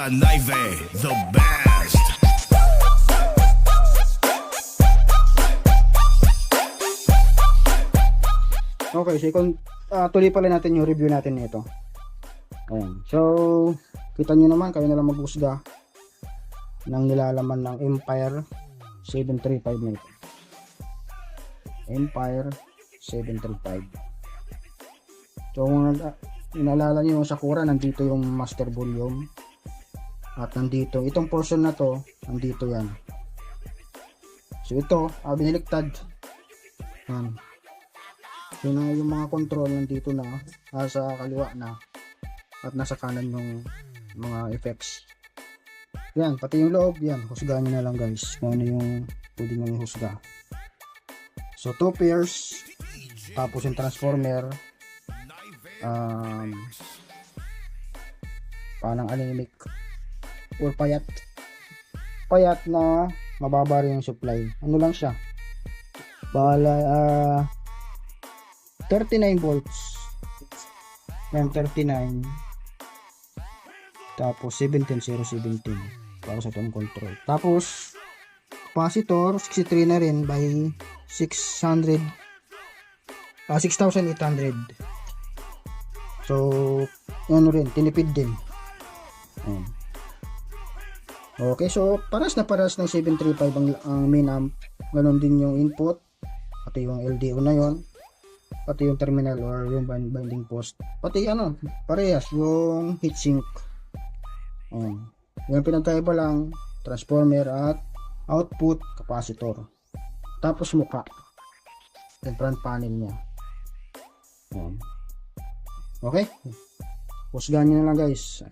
Naive, the best. Okay, so tuloy pala natin yung review natin nito. Ayan. So, kita nyo naman, kayo na lang maghusga ng nilalaman ng Empire 735 na ito. Empire 735. So, kung inaalala nyo yung Sakura, nandito yung master volume. At nandito, itong portion na to, nandito yan. So, ito, biniliktad. Yan. So, na yung mga control nandito na, sa kaliwa na. At nasa kanan yung mga effects. Yan, pati yung loob, yan. Husgahan nyo na lang guys. Kung ano yung pwede nyo husga. So, 2 pairs. Tapos yung transformer. Panang anemic. Or payat. Payat na mababa rin yung supply. Ano lang siya? Bala, 39 volts. Yan, 39. Tapos 17,017 para sa tone control. Tapos capacitor 63 na rin by 6,800. So ano rin, tinipid din. Okay, so paras na ng 735 ang main amp. Ganon din yung input, pati yung LDO na yon, pati yung terminal or yung binding post, pati parehas yung heatsink. Yung pinagkaiba lang, transformer at output capacitor. Tapos mukha, yung front panel niya. Okay, husgahan nyo na lang guys.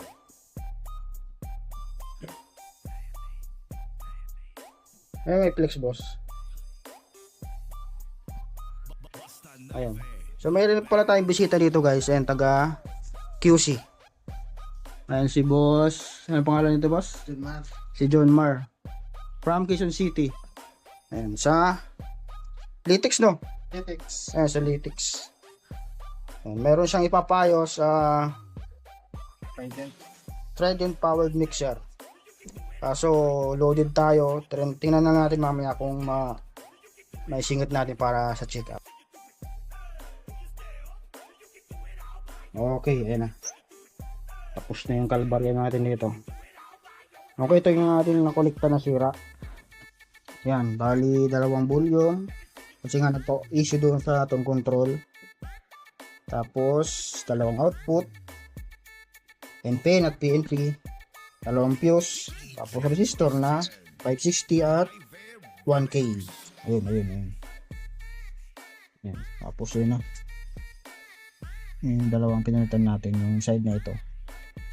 May flex boss. Ayan. So mayroon pala tayong bisita dito guys. Ayan, taga QC. Ayan si boss. Ano pangalan nito boss? John Mar. Si John Mar. From Quezon City. Ayan, sa Litix no? Litix. Ayan, sa Litix. Ayan, meron siyang ipapayo sa Trident powered mixer. So loaded tayo. Tingnan na natin mamaya kung maisingit natin para sa check up. Okay, ayan na. Tapos na yung kalbarya natin dito. Okay, ito yung ating nakolekta na sira. Yan, bali dalawang volume. Kasi nga issue doon sa tone control. Tapos dalawang output. NPN at PN3. Dalawang fuse. Tapos resistor na 560 at 1K. Ayun. Yan, tapos yun na. Yung dalawang pinalitan natin, yung side na ito.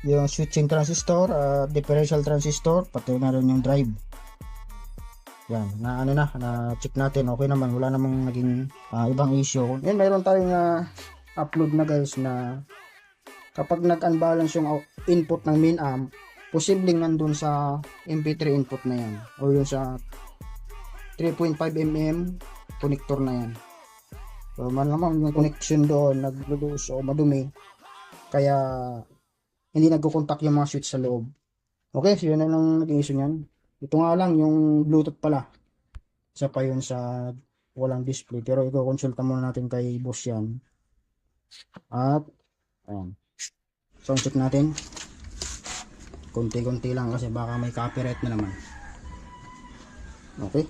Yung switching transistor, differential transistor, pati na rin yung drive. Yan, na check natin, okay naman, wala namang naging ibang issue. Yan, mayroon tayong upload na guys na kapag nag-unbalance yung input ng main amp, posibleng nandun sa MP3 input na yan, o yung sa 3.5mm connector na yan. So malamang yung connection doon naglulus o madumi, kaya hindi nagko-contact yung mga switch sa loob. Okay, so yun na lang naging issue niyan. Ito nga lang yung Bluetooth pala, isa pa yun sa walang display, pero i-consulta muna natin kay boss yan. At ayan, sound check natin, konti-konti lang kasi baka may copyright na naman. Okay.